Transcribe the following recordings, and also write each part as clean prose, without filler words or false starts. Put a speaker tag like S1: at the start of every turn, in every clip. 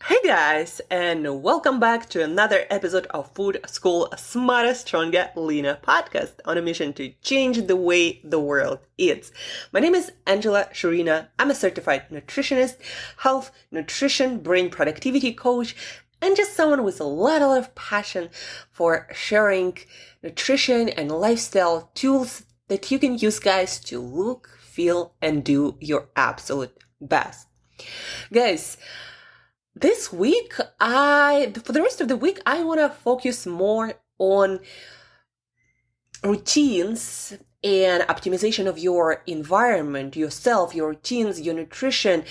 S1: Hey guys, and welcome back to another episode of Food School Smarter, Stronger, Leaner podcast on a mission to change the way the world eats. My name is Angela Shurina. I'm a certified nutritionist, health, nutrition, brain productivity coach, and just someone with a lot of passion for sharing nutrition and lifestyle tools that you can use, guys, to look, feel, and do your absolute best. Guys, this week, for the rest of the week, I want to focus more on routines and optimization of your environment, yourself, your routines, your nutrition,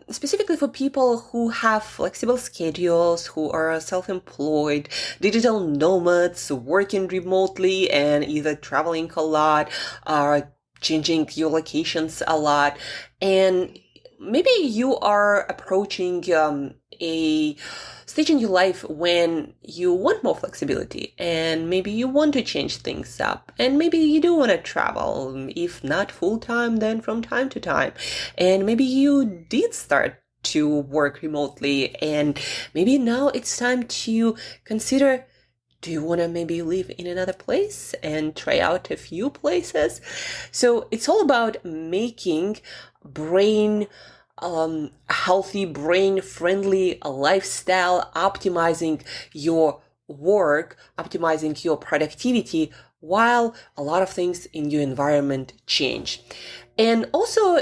S1: specifically for people who have flexible schedules, who are self-employed, digital nomads, working remotely and either traveling a lot or changing your locations a lot. And maybe you are approaching a stage in your life when you want more flexibility and maybe you want to change things up and maybe you do want to travel, if not full time, then from time to time. And maybe you did start to work remotely and maybe now it's time to consider, do you want to maybe live in another place and try out a few places? So it's all about making healthy, brain-friendly lifestyle, optimizing your work, optimizing your productivity while a lot of things in your environment change. And also,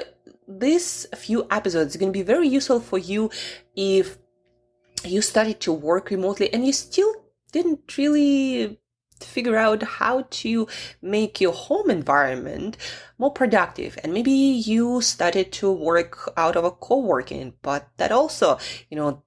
S1: these few episodes are going to be very useful for you if you started to work remotely and you still didn't really figure out how to make your home environment more productive. And maybe you started to work out of a co-working, but that also,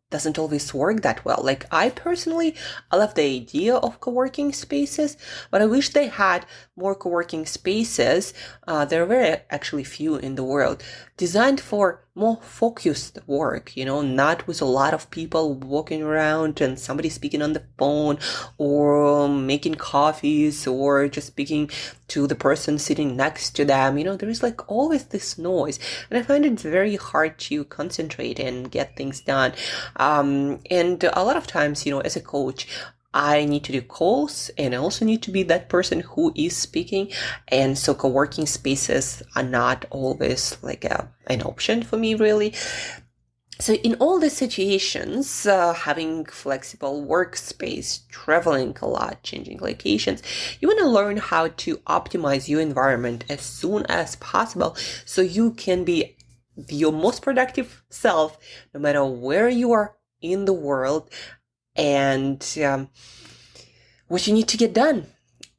S1: doesn't always work that well. Like I personally, I love the idea of co-working spaces, but I wish they had more co-working spaces. There are very actually few in the world designed for more focused work, not with a lot of people walking around and somebody speaking on the phone or making coffees or just speaking to the person sitting next to them. There is like always this noise and I find it very hard to concentrate and get things done. And a lot of times, as a coach, I need to do calls and I also need to be that person who is speaking. And so co-working spaces are not always like an option for me, really. So in all the situations, having flexible workspace, traveling a lot, changing locations, you want to learn how to optimize your environment as soon as possible so you can be your most productive self no matter where you are in the world and what you need to get done.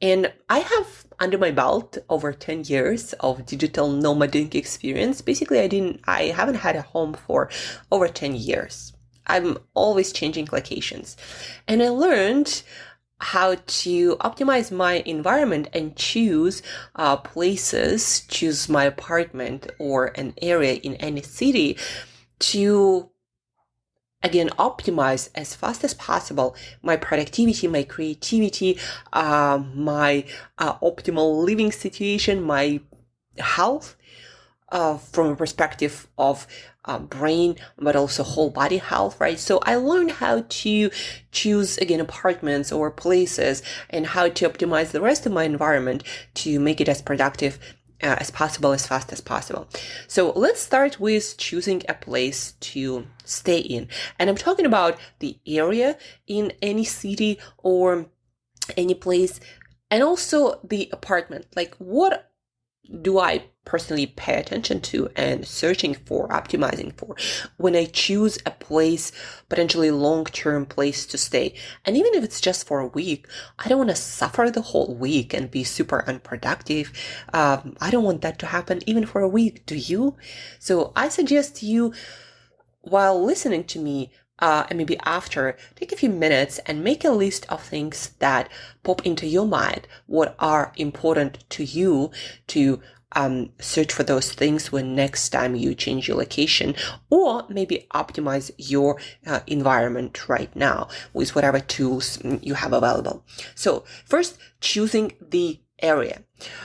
S1: And I have under my belt over 10 years of digital nomading experience. Basically, I haven't had a home for over 10 years. I'm always changing locations. And I learned how to optimize my environment and choose places, choose my apartment or an area in any city to, again, optimize as fast as possible my productivity, my creativity, my optimal living situation, my health, from a perspective of brain, but also whole body health, right? So I learned how to choose, again, apartments or places and how to optimize the rest of my environment to make it as productive as possible, as fast as possible. So let's start with choosing a place to stay in. And I'm talking about the area in any city or any place, and also the apartment. Like, what do I personally pay attention to and searching for, optimizing for when I choose a place, potentially long-term place to stay? And even if it's just for a week, I don't want to suffer the whole week and be super unproductive. I don't want that to happen even for a week. Do you? So I suggest you, while listening to me, and maybe after, take a few minutes and make a list of things that pop into your mind, what are important to you, to search for those things when next time you change your location, or maybe optimize your environment right now with whatever tools you have available. So first, choosing the area.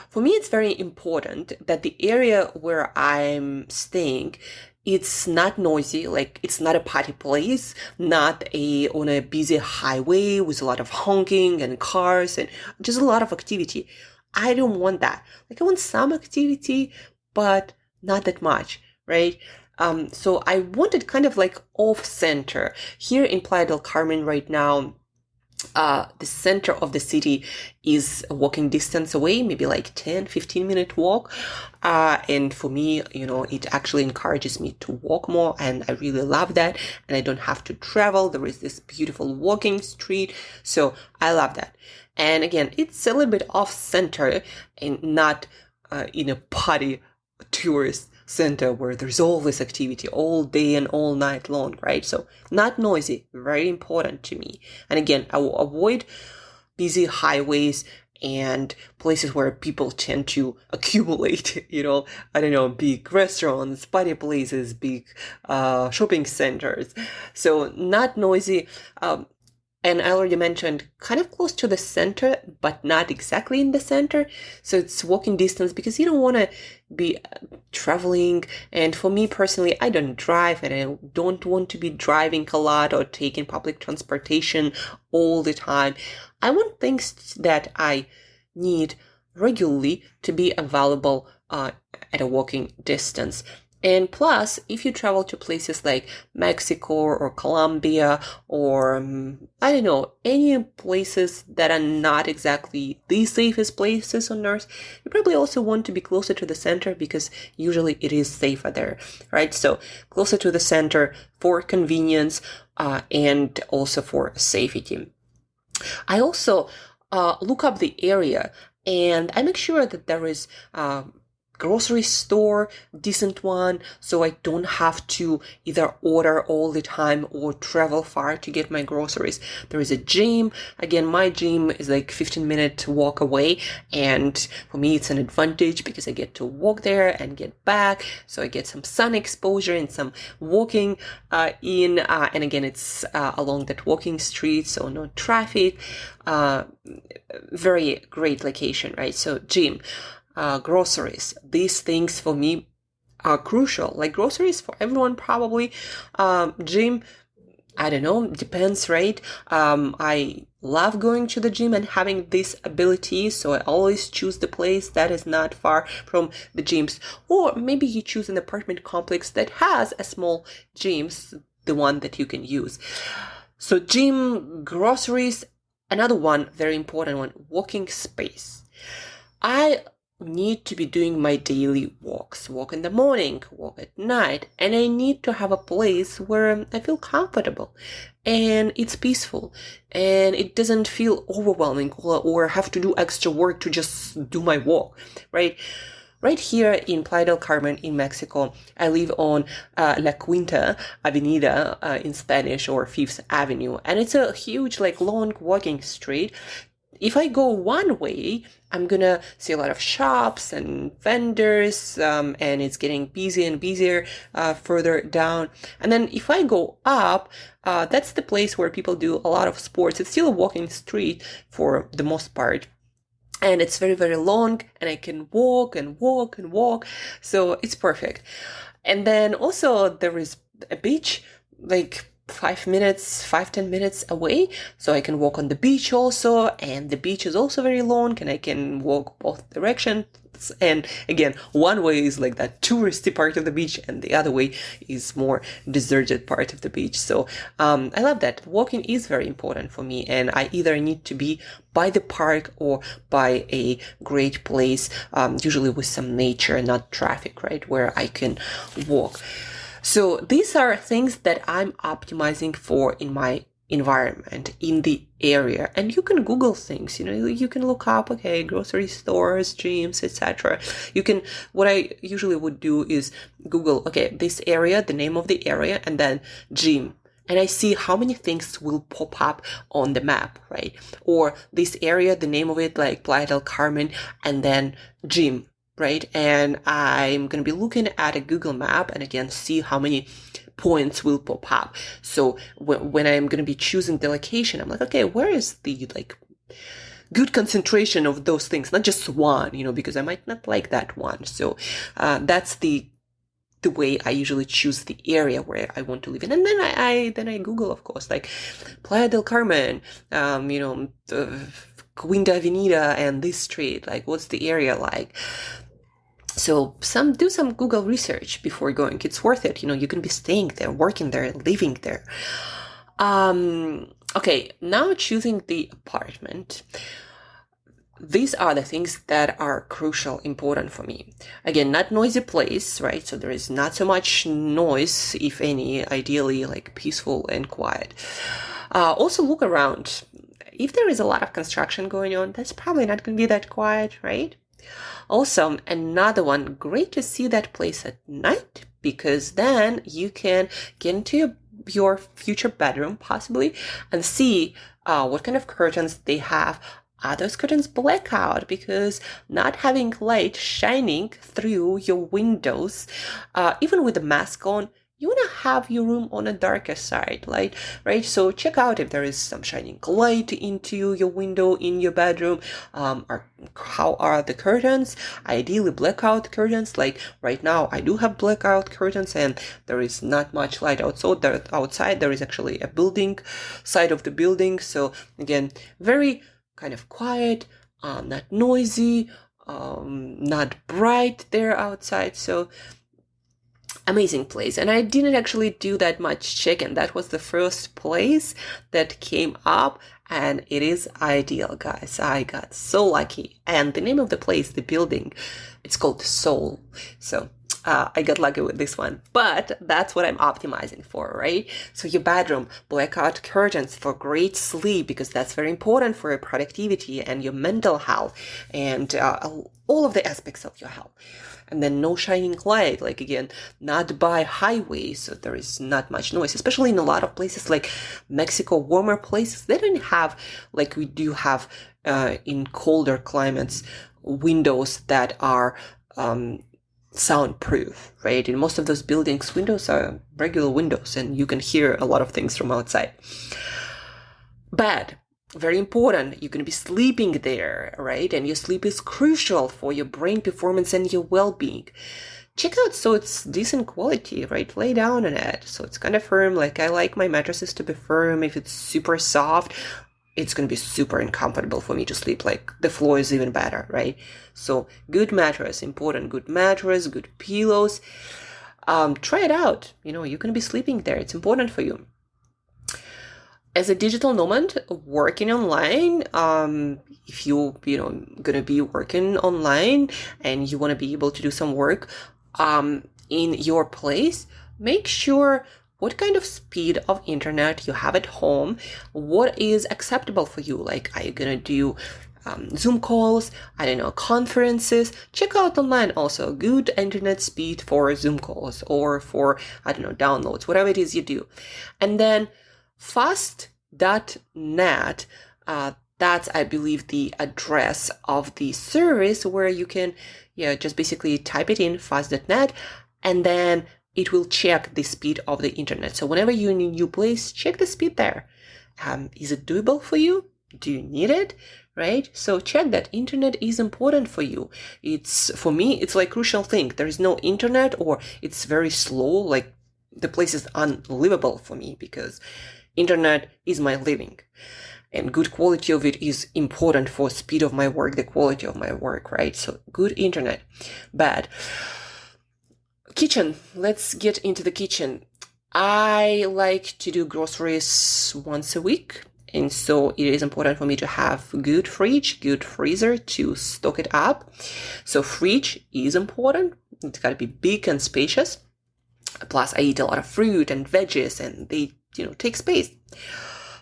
S1: For me, it's very important that the area where I'm staying It's not noisy, like it's not a party place, not on a busy highway with a lot of honking and cars and just a lot of activity. I don't want that. Like I want some activity, but not that much, right? So I wanted kind of like off center. Here in Playa del Carmen right now, the center of the city is a walking distance away, maybe like 10-15 minute walk. And for me, it actually encourages me to walk more, and I really love that. And I don't have to travel. There is this beautiful walking street. So I love that. And again, it's a little bit off center and not in a party tourist center where there's all this activity all day and all night long, right? So not noisy, very important to me. And again, I will avoid busy highways and places where people tend to accumulate, I don't know, big restaurants, party places, big shopping centers. So not noisy. And I already mentioned kind of close to the center, but not exactly in the center. So it's walking distance because you don't want to be traveling. And for me personally, I don't drive and I don't want to be driving a lot or taking public transportation all the time. I want things that I need regularly to be available at a walking distance. And plus, if you travel to places like Mexico or Colombia or, I don't know, any places that are not exactly the safest places on earth, you probably also want to be closer to the center because usually it is safer there, right? So closer to the center for convenience and also for safety. I also look up the area and I make sure that there is grocery store, decent one, so I don't have to either order all the time or travel far to get my groceries. There is a gym. Again, my gym is like 15-minute walk away, and for me it's an advantage because I get to walk there and get back, so I get some sun exposure and some walking and again it's along that walking street, so no traffic. Very great location, right? So gym. Groceries. These things for me are crucial. Like groceries for everyone probably. Gym, I don't know, depends, right? I love going to the gym and having this ability, so I always choose the place that is not far from the gyms. Or maybe you choose an apartment complex that has a small gym, the one that you can use. So gym, groceries, another one, very important one, walking space. I need to be doing my daily walks, walk in the morning, walk at night, and I need to have a place where I feel comfortable and it's peaceful and it doesn't feel overwhelming or have to do extra work to just do my walk, right? Right here in Playa del Carmen in Mexico, I live on La Quinta Avenida in Spanish, or Fifth Avenue, and it's a huge, like, long walking street. If I go one way, I'm gonna see a lot of shops and vendors, and it's getting busier and busier further down. And then if I go up, that's the place where people do a lot of sports. It's still a walking street for the most part. And it's very, very long, and I can walk and walk and walk. So it's perfect. And then also there is a beach, like 5-10 minutes away, so I can walk on the beach also, and the beach is also very long and I can walk both directions. And again, one way is like that touristy part of the beach and the other way is more deserted part of the beach. So I love that. Walking is very important for me, and I either need to be by the park or by a great place, usually with some nature, not traffic, right, where I can walk. So these are things that I'm optimizing for in my environment, in the area. And you can Google things, you can look up, okay, grocery stores, gyms, etc. What I usually would do is Google, okay, this area, the name of the area, and then gym. And I see how many things will pop up on the map, right? Or this area, the name of it, like Playa del Carmen, and then gym. Right? And I'm going to be looking at a Google map and again, see how many points will pop up. So when I'm going to be choosing the location, I'm like, okay, where is the good concentration of those things? Not just one, because I might not like that one. So that's the the way I usually choose the area where I want to live in. And then I Google, of course, like Playa del Carmen, Quinta Avenida and this street, like what's the area like? So do some Google research before going. It's worth it. You can be staying there, working there, living there. Okay, now choosing the apartment. These are the things that are crucial, important for me. Again, not noisy place, right? So there is not so much noise, if any, ideally like peaceful and quiet. Also look around. If there is a lot of construction going on, that's probably not going to be that quiet, right? Also, another one, great to see that place at night, because then you can get into your future bedroom possibly and see what kind of curtains they have. Are those curtains blackout? Because not having light shining through your windows, even with the mask on, you want to have your room on a darker side, right? So check out if there is some shining light into your window in your bedroom. How are the curtains? Ideally blackout curtains. Like right now, I do have blackout curtains and there is not much light outside. There is actually a building, side of the building. So again, very kind of quiet, not noisy, not bright there outside. So amazing place. And I didn't actually do that much checking. That was the first place that came up and it is ideal, guys. I got so lucky. And the name of the place, the building, it's called Soul. So I got lucky with this one, but that's what I'm optimizing for, right? So your bedroom, blackout curtains for great sleep, because that's very important for your productivity and your mental health and all of the aspects of your health. And then no shining light, like again, not by highways, so there is not much noise, especially in a lot of places like Mexico, warmer places. They don't have, like we do have in colder climates, windows that are soundproof, right? In most of those buildings, windows are regular windows and you can hear a lot of things from outside. But very important, you're going to be sleeping there, right? And your sleep is crucial for your brain performance and your well-being. Check out so it's decent quality, right? Lay down on it so it's kind of firm. Like I like my mattresses to be firm. If it's super soft, it's going to be super uncomfortable for me to sleep. Like the floor is even better, right? So good mattress, important. Good mattress, good pillows. Try it out. You're going to be sleeping there. It's important for you. As a digital nomad working online, if you're going to be working online and you want to be able to do some work in your place, make sure what kind of speed of internet you have at home, what is acceptable for you. Like, are you going to do Zoom calls, conferences? Check out online also good internet speed for Zoom calls or for, downloads, whatever it is you do. And then fast.net, that's, I believe, the address of the service where you can, just basically type it in, fast.net, and then it will check the speed of the internet. So whenever you're in a new place, check the speed there. Is it doable for you? Do you need it? Right? So check that internet is important for you. For me, it's like crucial thing. There is no internet or it's very slow. Like the place is unlivable for me because internet is my living. And good quality of it is important for speed of my work, the quality of my work, right? So good internet. Bad. Kitchen. Let's get into the kitchen. I like to do groceries once a week. And so it is important for me to have good fridge, good freezer to stock it up. So fridge is important. It's got to be big and spacious. Plus I eat a lot of fruit and veggies and they, take space.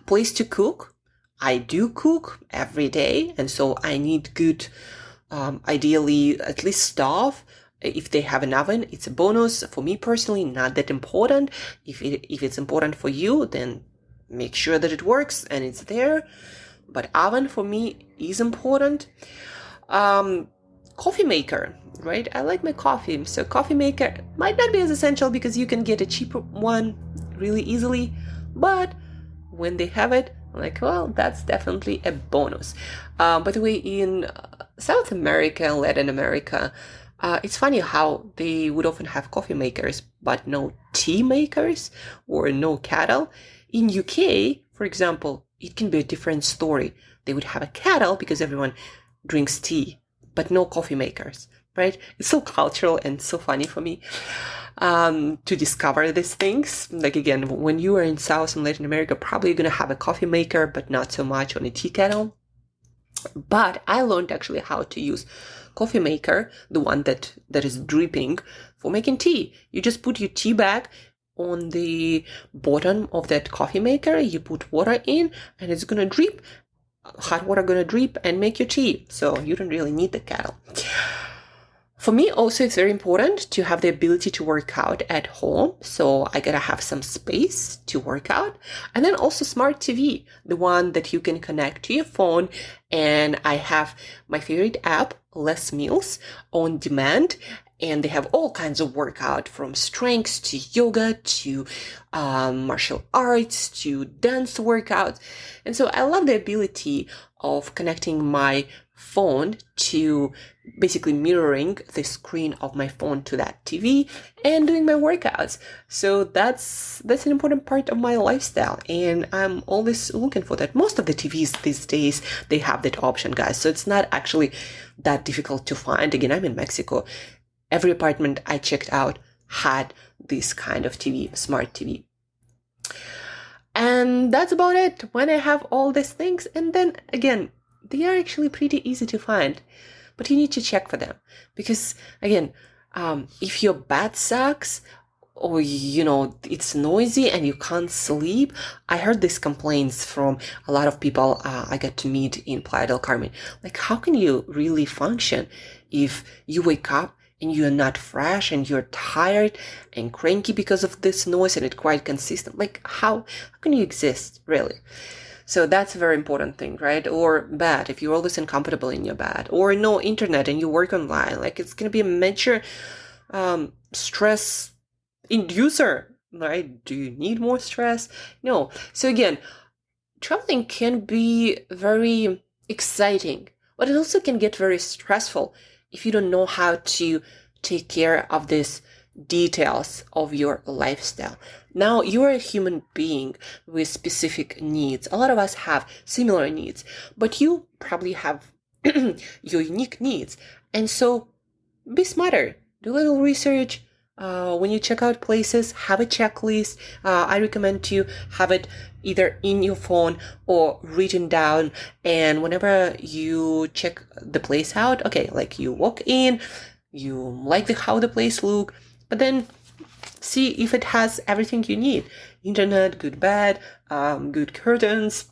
S1: Place to cook. I do cook every day. And so I need good, ideally at least stove. If they have an oven, it's a bonus. For me personally, not that important. If it's important for you, then make sure that it works and it's there. But oven for me is important. Coffee maker, right? I like my coffee. So coffee maker might not be as essential because you can get a cheaper one really easily. But when they have it, I'm like, well, that's definitely a bonus. By the way, in South America, Latin America, It's funny how they would often have coffee makers, but no tea makers or no kettle. In UK, for example, it can be a different story. They would have a kettle because everyone drinks tea, but no coffee makers, right? It's so cultural and so funny for me to discover these things. Like, again, when you are in South and Latin America, probably you're going to have a coffee maker, but not so much on a tea kettle. But I learned actually how to use coffee maker, the one that is dripping, for making tea. You just put your tea bag on the bottom of that coffee maker, you put water in, and it's gonna drip. Hot water gonna drip and make your tea. So you don't really need the kettle. For me, also, it's very important to have the ability to work out at home. So I gotta have some space to work out. And then also smart TV, the one that you can connect to your phone. And I have my favorite app, Les Mills, on demand. And they have all kinds of workout, from strength to yoga to martial arts to dance workouts. And so I love the ability of connecting my phone to basically mirroring the screen of my phone to that TV and doing my workouts. So that's an important part of my lifestyle, and I'm always looking for that. Most of the TVs these days, they have that option, guys. So it's not actually that difficult to find. Again, I'm in Mexico. Every apartment I checked out had this kind of TV, smart TV. And that's about it when I have all these things. And then again, they are actually pretty easy to find, but you need to check for them. Because again, if your bed sucks, or it's noisy and you can't sleep. I heard these complaints from a lot of people I got to meet in Playa del Carmen. Like, how can you really function if you wake up and you're not fresh and you're tired and cranky because of this noise and it's quite consistent? Like, how can you exist, really? So that's a very important thing, right? Or bed, if you're always uncomfortable in your bed, or no internet and you work online, like, it's going to be a major stress inducer, right? Do you need more stress? No. So again, traveling can be very exciting, but it also can get very stressful if you don't know how to take care of these details of your lifestyle. Now, you are a human being with specific needs. A lot of us have similar needs, but you probably have your unique needs. And so be smarter. Do a little research. When you check out places, have a checklist. I recommend to have it either in your phone or written down. And whenever you check the place out, okay, like you walk in, you like how the place look, but then see if it has everything you need. Internet, good bed, good curtains,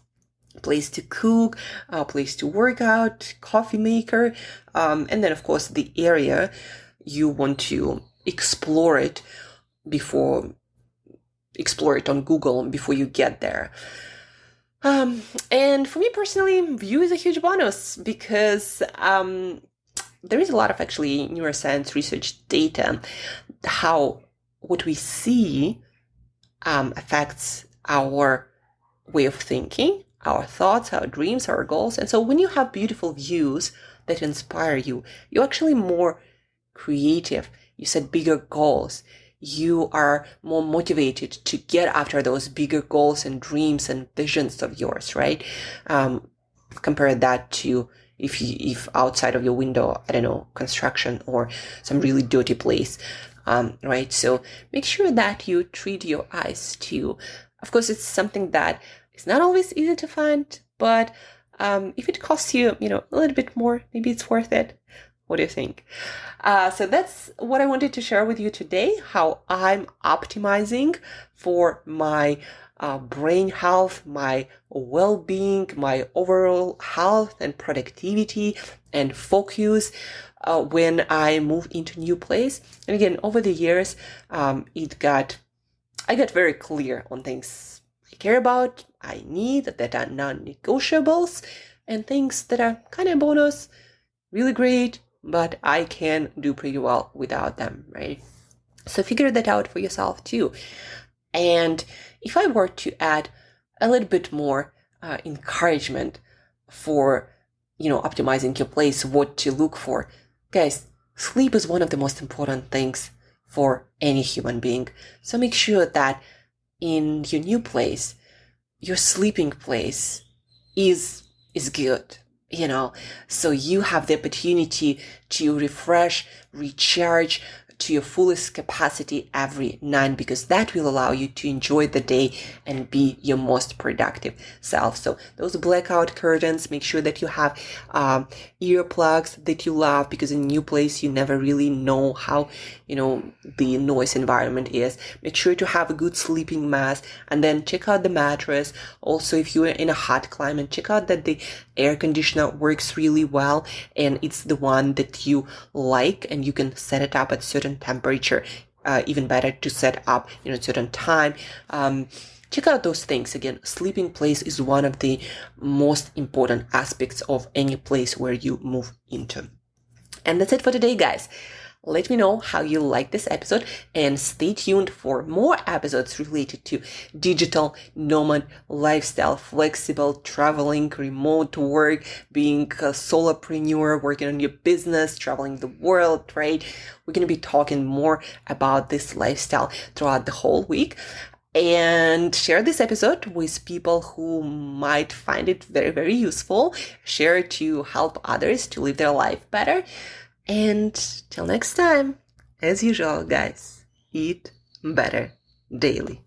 S1: place to cook, place to work out, coffee maker, and then of course the area you want to explore it on Google before you get there. And for me personally, view is a huge bonus because there is a lot of actually neuroscience research data how what we see affects our way of thinking, our thoughts, our dreams, our goals. And so when you have beautiful views that inspire you, you're actually more creative. You set bigger goals. You are more motivated to get after those bigger goals and dreams and visions of yours, right? Compare that to if outside of your window, I don't know, construction or some really dirty place, right? So make sure that you treat your eyes too. Of course, it's something that is not always easy to find, but if it costs you, a little bit more, maybe it's worth it. What do you think? So that's what I wanted to share with you today, how I'm optimizing for my brain health, my well-being, my overall health and productivity and focus when I move into a new place. And again, over the years, I got very clear on things I care about, I need, that are non-negotiables, and things that are kind of bonus, really great, but I can do pretty well without them, right? So figure that out for yourself too. And if I were to add a little bit more encouragement for, optimizing your place, what to look for, guys, Sleep is one of the most important things for any human being. So make sure that in your new place, your sleeping place is good, so you have the opportunity to refresh, recharge to your fullest capacity every night, because that will allow you to enjoy the day and be your most productive self. So those blackout curtains, make sure that you have earplugs that you love, because in a new place you never really know how the noise environment is. Make sure to have a good sleeping mask, and then check out the mattress. Also, if you're in a hot climate, check out that the air conditioner works really well and it's the one that you like, and you can set it up at certain temperature. Even better to set up at certain time. Check out those things. Again, sleeping place is one of the most important aspects of any place where you move into. And that's it for today, guys. Let me know how you like this episode, and stay tuned for more episodes related to digital nomad lifestyle, flexible traveling, remote work, being a solopreneur, working on your business, traveling the world, right? We're going to be talking more about this lifestyle throughout the whole week. And share this episode with people who might find it very, very useful. Share it to help others to live their life better. And till next time, as usual, guys, eat better daily.